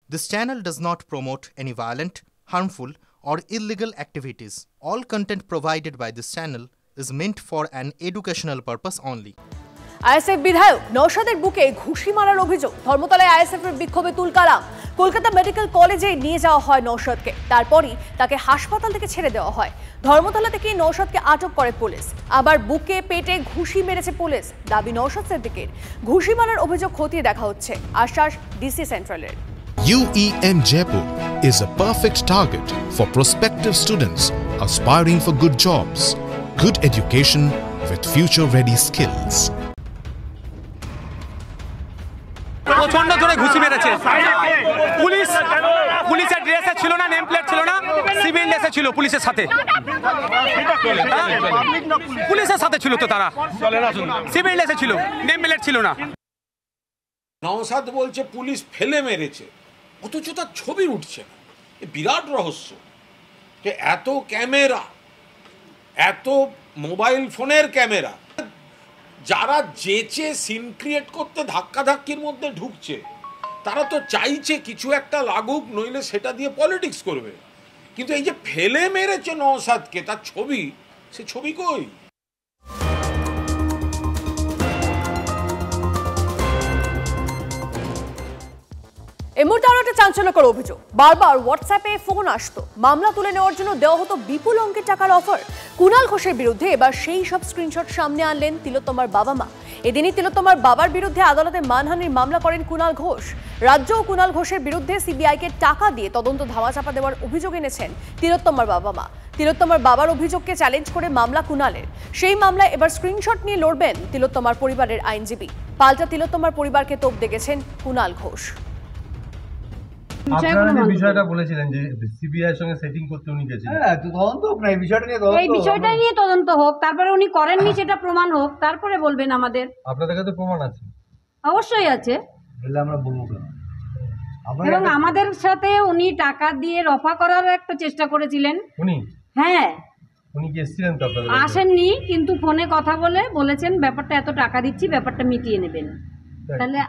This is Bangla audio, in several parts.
This channel does not promote any violent, harmful, or illegal activities. All content provided by this channel is meant for an educational purpose only. ISF বিধায়ক নওশাদের বুকে ঘুষি মারার অভিযোগ। ধর্মতলায় আইএসএফের বিক্ষোভে তুলকালাম। কলকাতা মেডিকেল কলেজে নিয়ে যাওয়া হয় নওশাদকে, তারপরই তাকে হাসপাতাল থেকে ছেড়ে দেওয়া হয়। ধর্মতলা থেকে নওশাদকে আটক করে পুলিশ। আবার বুকে পেটে ঘুষি মেরেছে পুলিশ। দাবি নওশাদ সিদ্দিকীর। ঘুষি মারার অভিযোগ খতিয়ে দেখা হচ্ছে, আশ্বাস DC সেন্ট্রালের। UEM Jaipur is a perfect target for prospective students aspiring for good jobs, good education with future-ready skills. প্রচন্ড জোরে ঘুষি মেরেছে পুলিশের ড্রেসে ছিল না, নেম প্লেট ছিল না, সিভিল ড্রেসে ছিল পুলিশের সাথে ছিল তো, তারা সিভিল ড্রেসে ছিল, নেম প্লেট ছিল না। নওশাদ বলছে পুলিশ ফেলে মেরেছে, অথচ তার ছবি উঠছে না। বিরাট রহস্য যে এত ক্যামেরা, এত মোবাইল ফোনের ক্যামেরা, যারা যেচে সিন ক্রিয়েট করতে ধাক্কাধাক্কির মধ্যে ঢুকছে, তারা তো চাইছে কিছু একটা লাগুক, নইলে সেটা দিয়ে পলিটিক্স করবে। কিন্তু এই যে ফেলে মেরেছে নওশাদকে, তার ছবি, সে ছবি কই? এই মুহূর্তে আরো একটা চাঞ্চল্যকর অভিযোগ। বারবার হোয়াটসঅ্যাপে ফোন আসতো, মামলা তুলে নেওয়ার জন্য দেওয়া হতো বিপুল অঙ্কের টাকার অফার। কুণাল ঘোষের বিরুদ্ধে এবার সেই সব স্ক্রিনশট সামনে আনলেন তিলোত্তমার বাবা মা। এদিনই তিলোত্তমার বাবার বিরুদ্ধে আদালতে মানহানির মামলা করেন কুণাল ঘোষ। রাজ্য ও কুণাল ঘোষের বিরুদ্ধে সিবিআইকে টাকা দিয়ে তদন্ত ধামাচাপা দেওয়ার অভিযোগ এনেছেন তিলোত্তমার বাবা মা। তিলোত্তমার বাবার অভিযোগকে চ্যালেঞ্জ করে মামলা কুণালের। সেই মামলায় এবার স্ক্রিনশট নিয়ে লড়বেন তিলোত্তমার পরিবারের আইনজীবী। পাল্টা তিলোত্তমার পরিবারকে তোপ দেখেছেন কুণাল ঘোষ। আপনারা যে বিষয়টা বলেছিলেন যে সিবিআই এর সঙ্গে সেটিং করতে উনি গেছিলেন, হ্যাঁ, তদন্ত হোক না, এই বিষয়টা নিয়ে তদন্ত হোক, তারপরে উনি করেননি সেটা প্রমাণ হোক, তারপরে বলবেন আমাদের। আপনাদের কাছে প্রমাণ আছে? অবশ্যই আছে, বললে আমরা বলবো কেন? এবং আমাদের সাথে উনি টাকা দিয়ে রফা করার একটা চেষ্টা করেছিলেন উনি। হ্যাঁ, উনি কি এসেছিলেন? তো আপনাদের আসেননি, কিন্তু ফোনে কথা বলে বলেছেন ব্যাপারটা এত টাকা দিচ্ছি, ব্যাপারটা মিটিয়ে নেবেন। তাহলে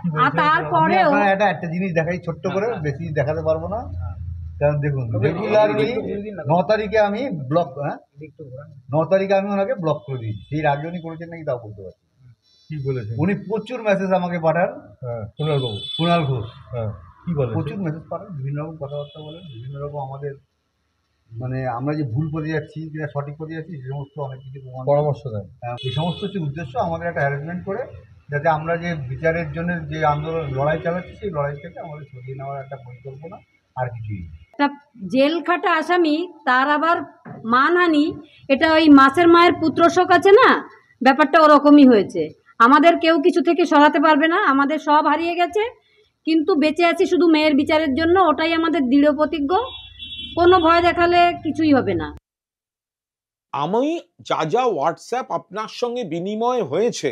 তারপরেও একটা জিনিস দেখাই ছোট্ট করে, বেশি দেখাতে পারবো না, কারণ দেখুন রেগুলারলি 9 তারিখে আমি ব্লক, 9 তারিখে আমি ওনাকে ব্লক করে দিয়েছি। সেই আগে উনি করেছেন নাকি তাও বলতে পারছি। কি বলেছেন? উনি প্রচুর মেসেজ আমাকে পাঠান। কুণাল ঘোষ কি বলেন? প্রচুর মেসেজ পাঠান, বিভিন্ন রকম কথাবার্তা বলেন, বিভিন্ন রকম আমাদের মানে আমরা যে ভুল পথে যাচ্ছি কিনা সঠিক পথে যাচ্ছি সে সমস্ত অনেক কিছু পরামর্শ দেন। এই সমস্ত হচ্ছে উদ্দেশ্য, আমাদের একটা অ্যারেঞ্জমেন্ট করে যাতে আমরা যে বিচারের জন্য যে আন্দোলন লড়াই চালাচ্ছি সেই লড়াই থেকে আমাদের সরিয়ে নেওয়ার একটা পরিকল্পনা, আর কিছুই। জেল খাটা আসামি, তার আবার মানহানি, এটা ওই মাসের মায়ের পুত্রশোক আছে না, ব্যাপারটা ওরকমই হয়েছে। আমাদের কেউ কিছু থেকে সরাতে পারবে না, আমাদের সব হারিয়ে গেছে, কিন্তু বেঁচে আছি শুধু মেয়ের বিচারের জন্য, ওটাই আমাদের দৃঢ় প্রতিজ্ঞ। কোনো ভয় দেখালে কিছুই হবে না। আমি যা হোয়াটসঅ্যাপ আপনার সঙ্গে বিনিময় হয়েছে,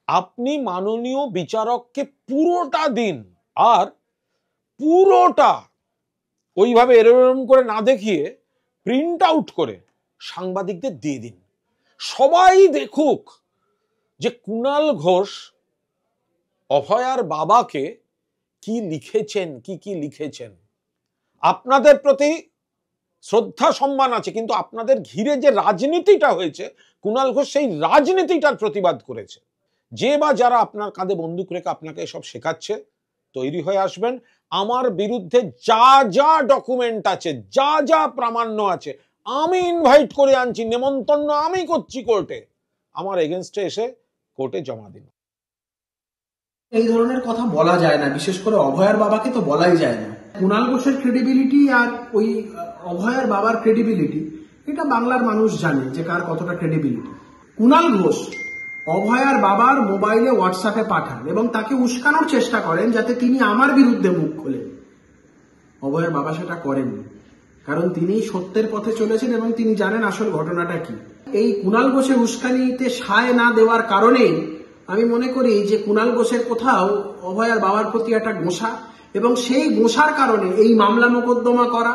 আপনি মাননীয় বিচারককে পুরোটা দিন, আর পুরোটা ওইভাবে এরকম করে না দেখিয়ে প্রিন্ট আউট করে সাংবাদিকদের দিয়ে দিন। সবাই দেখুক যে কুণাল ঘোষ অভয়ার বাবাকে কি লিখেছেন, কি লিখেছেন। আপনাদের প্রতি শ্রদ্ধা সম্মান আছে, কিন্তু আপনাদের ঘিরে যে রাজনীতিটা হয়েছে, কুণাল ঘোষ সেই রাজনীতিটার প্রতিবাদ করেছে। যে বা যারা আপনার কাঁধে বন্দুক রেখে আপনাকে এসব শেখাচ্ছে, তৈরি হয়ে আসবেন। আমার বিরুদ্ধে যা ডকুমেন্ট আছে, যা প্রামাণ্য আছে, আমি ইনভাইট করে আনছি, নেমন্তন্ন আমি করছি কোর্টে, আমার এগেনস্টে এসে কোর্টে জমা দিন। এই ধরনের কথা বলা যায় না, বিশেষ করে অভয়ার বাবাকে তো বলাই যায় না। কুণাল ঘোষের ক্রেডিবিলিটি আর ওই অভয়ার বাবার ক্রেডিবিলিটি, এটা বাংলার মানুষ জানে যে কার কতটা ক্রেডিবিলিটি। কুণাল ঘোষ অভয়ার বাবার মোবাইলে হোয়াটসঅ্যাপে পাঠান এবং তাকে উস্কানোর চেষ্টা করেন যাতে তিনি আমার বিরুদ্ধে মুখ খোলেন। অভয়ার বাবা সেটা করেননি, কারণ তিনি সত্যের পথে চলেছেন এবং তিনি জানেন আসল ঘটনাটা কি। এই কুণাল ঘোষের উস্কানিতে সায় না দেওয়ার কারণেই আমি মনে করি যে কুণাল ঘোষের কোথাও অভয়ার বাবার প্রতি একটা গোঁসা, এবং সেই গোঁসার কারণে এই মামলা মোকদ্দমা করা।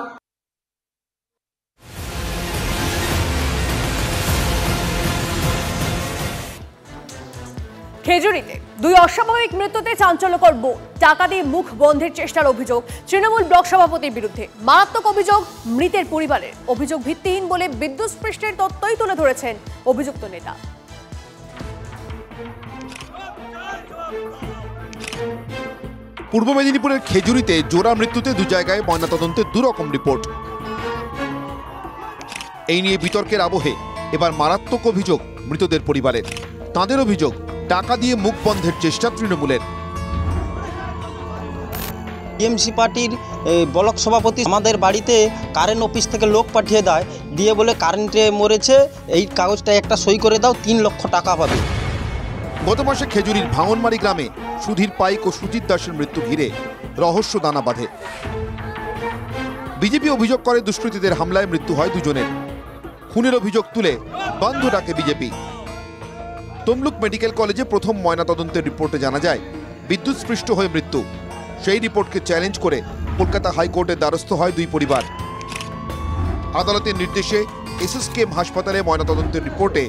খেজুরিতে দুই অস্বাভাবিক মৃত্যুতে চাঞ্চল্যকর বোন, টাকা দিয়ে মুখ বন্ধের চেষ্টার অভিযোগ তৃণমূল ব্লক সভাপতির বিরুদ্ধে। মারাত্মক অভিযোগ মৃতের পরিবারের। অভিযোগ ভিত্তিহীন বলে বিদ্যুৎস্পৃষ্টের তথ্যই তুলে ধরেছেন অভিযুক্ত নেতা। পূর্ব মেদিনীপুরের খেজুরিতে জোড়া মৃত্যুতে দু জায়গায় ময়নাতদন্তের দুরকম রিপোর্ট। এই নিয়ে বিতর্কের আবহে এবার মারাত্মক অভিযোগ মৃতদের পরিবারের। তাদের অভিযোগ টাকা দিয়ে মুখ বন্ধের চেষ্টা তৃণমূলের। টিএমসি পার্টির ব্লক সভাপতি আমাদের বাড়িতে কারেন্ট অফিস থেকে লোক পাঠিয়ে দেয়, দিয়ে বলে কারেন্টে মরেছে, এই কাগজটা একটা সই করে দাও, 3 লক্ষ টাকা পাবে। গত মাসে খেজুরির ভাঙনমারি গ্রামে সুধীর পাইক ও সুজিত দাসের মৃত্যু ঘিরে রহস্য দানা বাঁধে। বিজেপি অভিযোগ করে দুষ্কৃতীদের হামলায় মৃত্যু হয় দুজনের। খুনের অভিযোগ তুলে বন্ধ ডাকে বিজেপি। তমলুক মেডিকেল কলেজে প্রথম ময়নাতদন্তের রিপোর্টে জানা যায় বিদ্যুৎস্পৃষ্ট হয়ে মৃত্যু। সেই রিপোর্টকে চ্যালেঞ্জ করে কলকাতা হাইকোর্টের দ্বারস্থ হয় দুই পরিবার। আদালতের নির্দেশে এসএসকেএম হাসপাতালে ময়নাতদন্তের রিপোর্টে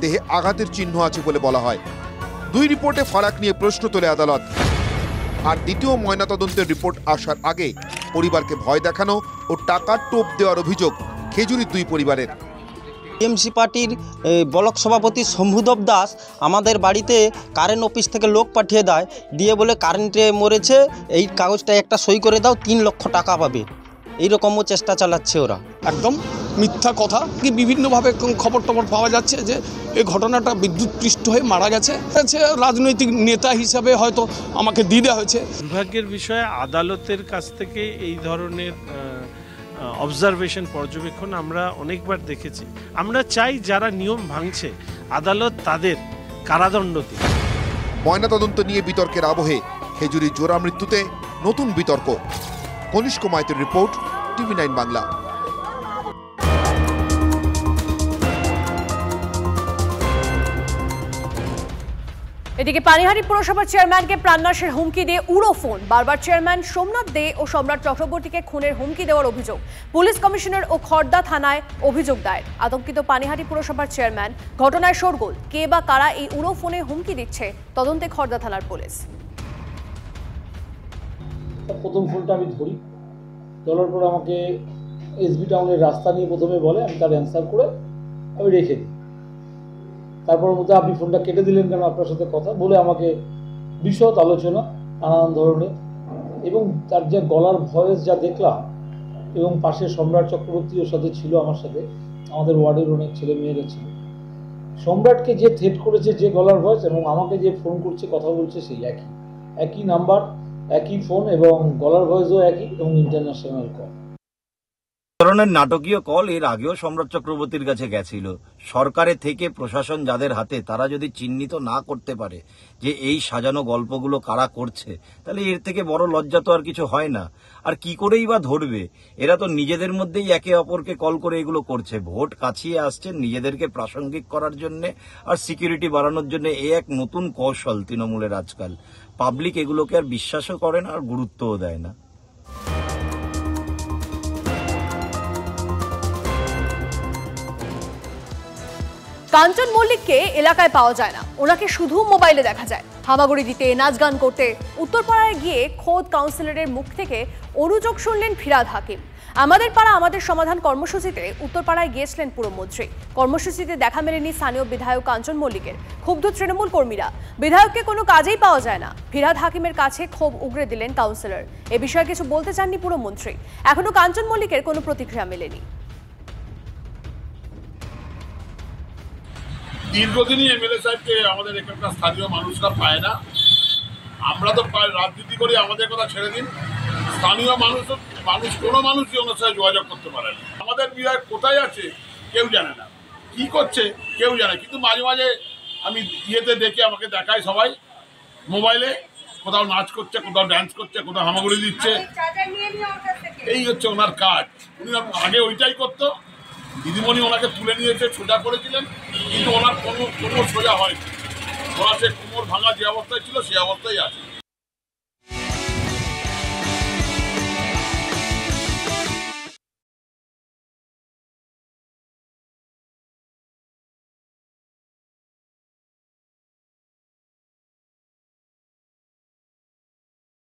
দেহে আঘাতের চিহ্ন আছে বলে বলা হয়। দুই রিপোর্টে ফারাক নিয়ে প্রশ্ন তোলে আদালত। আর দ্বিতীয় ময়নাতদন্তের রিপোর্ট আসার আগে পরিবারকে ভয় দেখানো ও টাকার টোপ দেওয়ার অভিযোগ খেজুরির দুই পরিবারের। টিএমসি পার্টির ব্লক সভাপতি শম্ভুদেব দাস আমাদের বাড়িতে কারেন্ট অফিস থেকে লোক পাঠিয়ে দেয়, দিয়ে বলে কারেন্টে মরেছে, এই কাগজটা একটা সই করে দাও, 3 লক্ষ টাকা পাবে। এইরকমও চেষ্টা চালাচ্ছে ওরা। একদম মিথ্যা কথা। কি বিভিন্নভাবে খবর টবর পাওয়া যাচ্ছে যে এই ঘটনাটা বিদ্যুৎস্পৃষ্ট হয়ে মারা গেছে। রাজনৈতিক নেতা হিসাবে হয়তো আমাকে দিয়ে দেওয়া হয়েছে। দুর্ভাগ্যের বিষয়ে আদালতের কাছ থেকে এই ধরনের অবজারভেশন, পর্যবেক্ষণ আমরা অনেকবার দেখেছি। আমরা চাই যারা নিয়ম ভাঙছে আদালত তাদের কারাদণ্ড দিক। ময়নাতদন্ত নিয়ে বিতর্কের আবহে খেজুরির জোড়া মৃত্যুতে নতুন বিতর্ক। কনিষ্ক মাইতির রিপোর্ট, TV9 বাংলা। এদিকে পানিহাটি পুরসভার চেয়ারম্যানকে প্রাণনাশের হুমকি দিয়ে উড়ো ফোন। বারবার চেয়ারম্যান সোমনাথ দে ও সম্রাট চক্রবর্তীকে খুনের হুমকি দেওয়ার অভিযোগ। পুলিশ কমিশনার ও খড়দা থানায় অভিযোগ দায়ের। আতঙ্কিত পানিহাটি পুরসভার চেয়ারম্যান। ঘটনায় শোরগোল। কে বা কারা এই উড়ো ফোনে হুমকি দিচ্ছে, তদন্তে খড়দা থানার পুলিশ। প্রথম ফোনটা আমি ধরি, ধরার পর আমাকে এসবি টাউনের রাস্তা নিয়ে প্রথমে বলে, আমি তার অ্যান্সার করে আমি রেখে দিই। তারপর মধ্যে আপনি ফোনটা কেটে দিলেন কেন, আপনার সাথে কথা বলে আমাকে বিশদ আলোচনা নানান ধরনের, এবং তার যে গলার ভয়েস যা দেখলাম, এবং পাশে সম্রাট চক্রবর্তীও সাথে ছিল, আমার সাথে আমাদের ওয়ার্ডের অনেক ছেলে মেয়েরা ছিল। সম্রাটকে যে থ্রেট করেছে, যে গলার ভয়েস, এবং আমাকে যে ফোন করছে কথা বলছে, সেই একই নাম্বার, একই ফোন, এবং গলার ভয়েসও একই, এবং ইন্টারন্যাশনাল কল। ধরনের নাটকীয় কল এর আগেও সম্রাট চক্রবর্তীর কাছে গেছিল। সরকারের থেকে প্রশাসন যাদের হাতে, তারা যদি চিহ্নিত না করতে পারে যে এই সাজানো গল্পগুলো কারা করছে, তাহলে এর থেকে বড় লজ্জা তো আর কিছু হয় না। আর কি করেই বা ধরবে? এরা তো নিজেদের মধ্যেই একে অপরকে কল করে এগুলো করছে। ভোট কাছিয়ে আসছে, নিজেদেরকে প্রাসঙ্গিক করার জন্য আর সিকিউরিটি বাড়ানোর জন্য। এ এক নতুন কৌশল তৃণমূলের আজকাল। পাবলিক এগুলোকে আর বিশ্বাসও করে না, আর গুরুত্বও দেয় না। কাঞ্চন মল্লিককে এলাকায় পাওয়া যায় না, ওনাকে শুধু মোবাইলে দেখা যায়। হামাগুড়ি দিতে, নাচ গান করতে উত্তরপাড়ায় গিয়ে খোদ কাউন্সিলরের মুখ থেকে অনুযোগ শুনলেন ফিরহাদ হাকিম। আমাদের পাড়া আমাদের সমাধান কর্মসূচিতে উত্তরপাড়ায় গিয়েছিলেন পুরমন্ত্রী। কর্মসূচিতে দেখা মেলেনি স্থানীয় বিধায়ক কাঞ্চন মল্লিকের। ক্ষুব্ধ তৃণমূল কর্মীরা। বিধায়ককে কোনো কাজেই পাওয়া যায় না। ফিরহাদ হাকিমের কাছে ক্ষোভ উগরে দিলেন কাউন্সিলর। এ বিষয়ে কিছু বলতে চাননি পুরমন্ত্রী। এখনো কাঞ্চন মল্লিকের কোনো প্রতিক্রিয়া মেলেনি। দীর্ঘদিনই এমএলএ সাহেবকে আমাদের এখানকার স্থানীয় মানুষরা পায় না। আমরা তো রাজনীতি করি, আমাদের কথা ছেড়ে দিন। স্থানীয় কোনো মানুষই ওনার সাথে যোগাযোগ করতে পারে না। আমাদের বিধায়ক কোথায় আছে কেউ জানে না, কি করছে কেউ জানে। কিন্তু মাঝে মাঝে আমি ইয়েতে দেখে, আমাকে দেখায় সবাই মোবাইলে, কোথাও নাচ করছে, কোথাও ড্যান্স করছে, কোথাও হামাগুড়ি দিচ্ছে। এই হচ্ছে ওনার কাজ। উনি আগে ওইটাই করতো। দিদিমণি ওনাকে তুলে নিয়েছে, সোজা করেছিলেন, কিন্তু ওনার কোনো সোজা হয়নি। ওনার সে কোমর ভাঙা যে অবস্থায় ছিল, সেই অবস্থায় আছে।